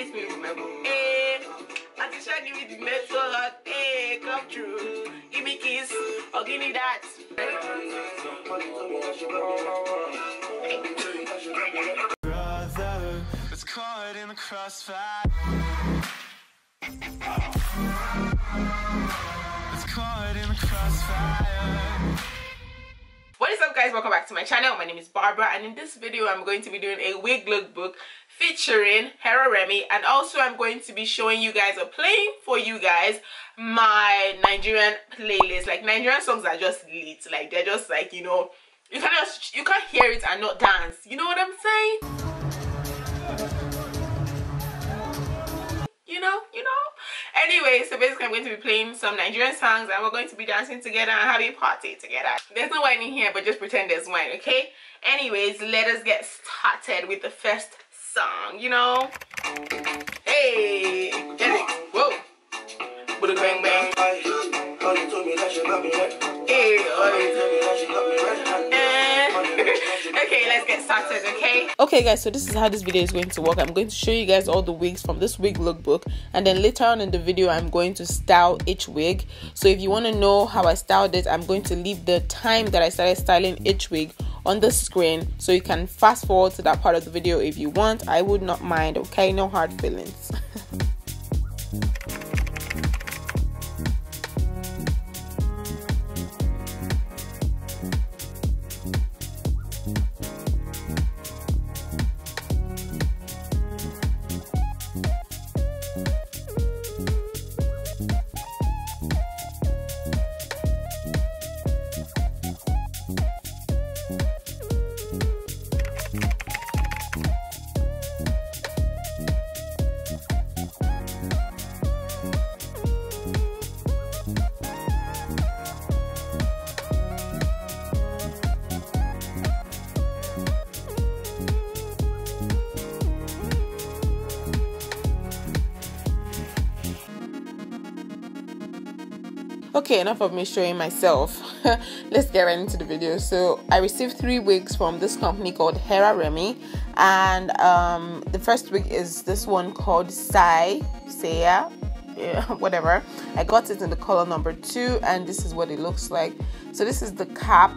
kiss me with my boo. Hey, Atisha, give me the method. Hey, come true. Give me kiss or give me that. Brother, it's caught in the crossfire. It's caught in the crossfire. What is up, guys? Welcome back to my channel. My name is Barbara, and in this video I'm going to be doing a wig lookbook featuring Hera Remy, and also I'm going to be showing you guys or playing for you guys my Nigerian playlist. Like, Nigerian songs are just lit. Like, they're just like, you know, you can't hear it and not dance. You know what I'm saying? You know. Anyway, so basically I'm going to be playing some Nigerian songs and we're going to be dancing together and having a party together. There's no wine in here, but just pretend there's wine, okay? Anyways, let us get started with the first song, you know? Hey, get it, whoa. With a bang bang. Hey, okay, let's get started, okay? Okay, guys, so this is how this video is going to work. I'm going to show you guys all the wigs from this wig lookbook, and then later on in the video I'm going to style each wig. So if you want to know how I styled it, I'm going to leave the time that I started styling each wig on the screen, so you can fast forward to that part of the video if you want. I would not mind, okay? No hard feelings. Okay, enough of me showing myself. Let's get right into the video. So I received 3 wigs from this company called Hera Remy, and the first wig is this one called Saya, whatever. I got it in the color number 2, and this is what it looks like. So this is the cap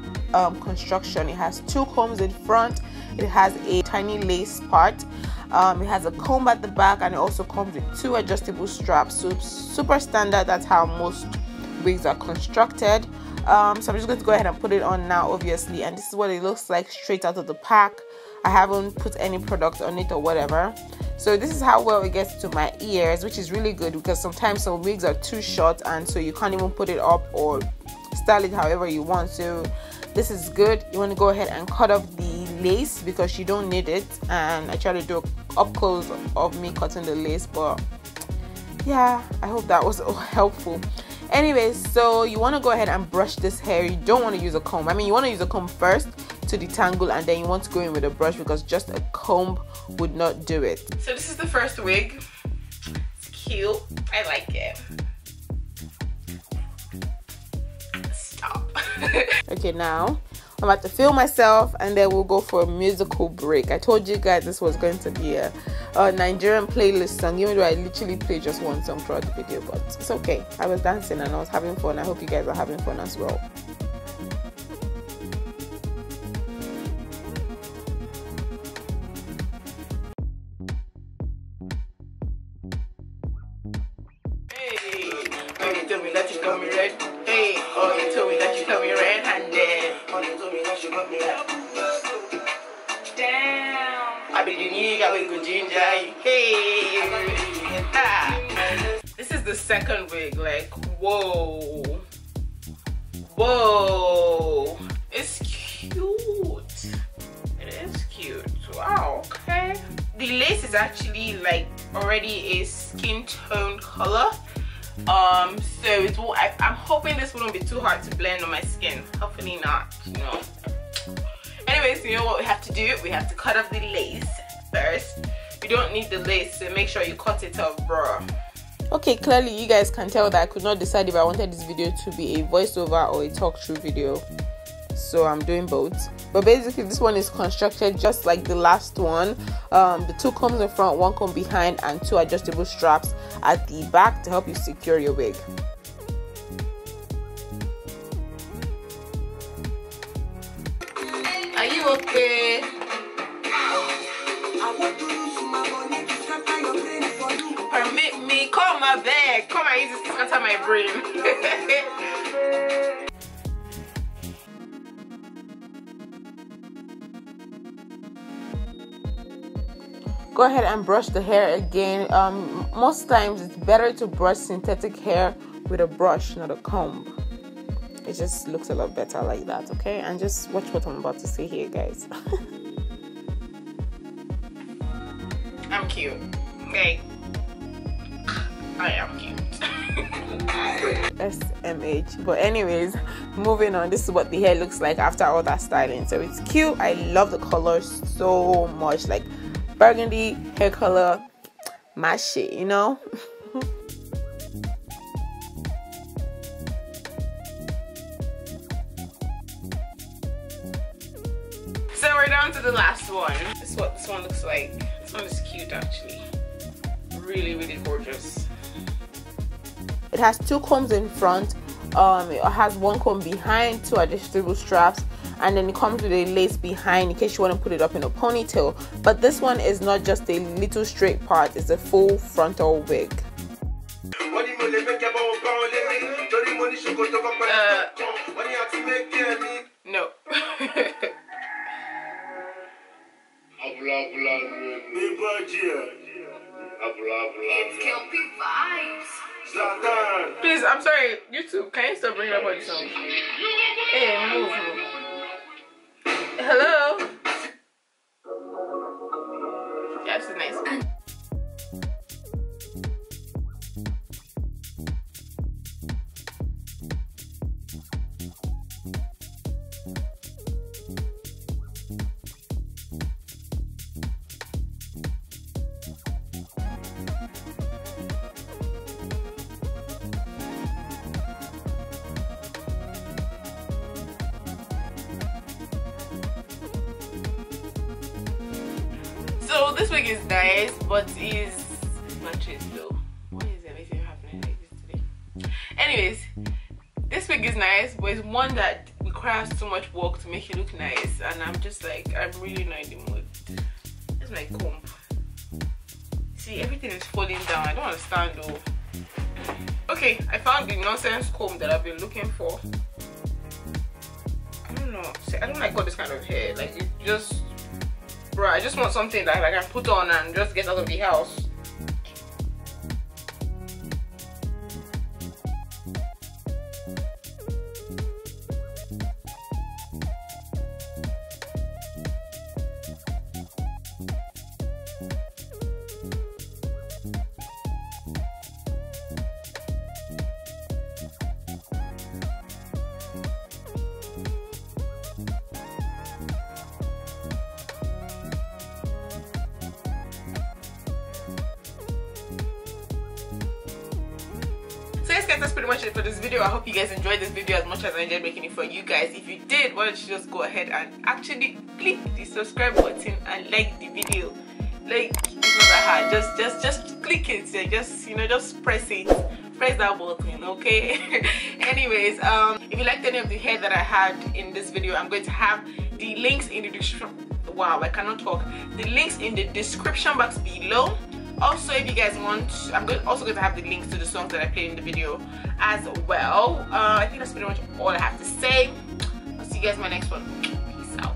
construction. It has 2 combs in front. It has a tiny lace part. It has a comb at the back, and it also comes with 2 adjustable straps. So super standard. That's how most wigs are constructed. So I'm just going to go ahead and put it on now, obviously, and this is what it looks like straight out of the pack. I haven't put any product on it or whatever. So this is how well it gets to my ears, which is really good because sometimes some wigs are too short and so you can't even put it up or style it however you want. So this is good. You want to go ahead and cut off the lace because you don't need it, and I try to do up close of me cutting the lace, but yeah, I hope that was helpful. Anyways, so you want to go ahead and brush this hair. You don't want to use a comb. I mean, you want to use a comb first to detangle, and then you want to go in with a brush because just a comb would not do it. So this is the first wig. It's cute. I like it. Stop. Okay, now I'm about to film myself and then we'll go for a musical break. I told you guys this was going to be a Nigerian playlist song, even though I literally played just one song throughout the video, but it's okay. I was dancing and I was having fun. I hope you guys are having fun as well. Hey, oh, you told me that you got me red. Hey, oh, you told me that you got me red-handed. Damn, I be the nigga with good ginger. Hey, this is the second wig. Like, whoa, it's cute. It is cute. Wow. Okay. The lace is actually like already a skin tone color. So it will, I'm hoping this wouldn't be too hard to blend on my skin. Hopefully not, you know. Anyways, you know what we have to do? We have to cut off the lace first. You don't need the lace, so make sure you cut it off, bro. Okay, clearly you guys can tell that I could not decide if I wanted this video to be a voiceover or a talk through video. So I'm doing both. but basically this one is constructed just like the last one. The 2 combs in front, 1 comb behind, and 2 adjustable straps at the back to help you secure your wig. Are you okay? Permit me, call my bag. Come and use this to scatter my brain. Go ahead and brush the hair again. Most times it's better to brush synthetic hair with a brush, not a comb. It just looks a lot better like that, okay? And just watch what I'm about to say here, guys. I'm cute, okay? I am cute. SMH. But anyways, moving on, this is what the hair looks like after all that styling. So it's cute. I love the colors so much, like burgundy hair color, my shit, you know. So we're down to the last one. This is what this one looks like. This one is cute actually. Really, really gorgeous. It has 2 combs in front. It has 1 comb behind, 2 adjustable straps, and then it comes with a lace behind in case you want to put it up in a ponytail. But this one is not just a little straight part, it's a full frontal wig. No. Please, I'm sorry, YouTube, can you stop bringing up all these songs? Hey, move. Hello? Yeah, this is nice. So this wig is nice, but is matches though. Why is everything happening like this today? Anyways, this wig is nice, but it's one that requires too much work to make it look nice, and I'm just like, I'm really not in the mood. It's my comb. See, everything is falling down. I don't understand though. Okay, I found the nonsense comb that I've been looking for. I don't know. See, I don't like all this kind of hair. Like, it just, bro, I just want something that I can put on and just get out of the house. That's pretty much it for this video. I hope you guys enjoyed this video as much as I enjoyed making it for you guys. If you did, why don't you just go ahead and actually click the subscribe button and like the video. Like, it's not that hard. Just click it. Just, you know, just press it. Press that button, okay? Anyways, if you liked any of the hair that I had in this video, I'm going to have the links in the description. Wow, I cannot talk. The links in the description box below. Also, if you guys want, I'm also going to have the links to the songs that I played in the video as well. I think that's pretty much all I have to say. I'll see you guys in my next one. Peace out.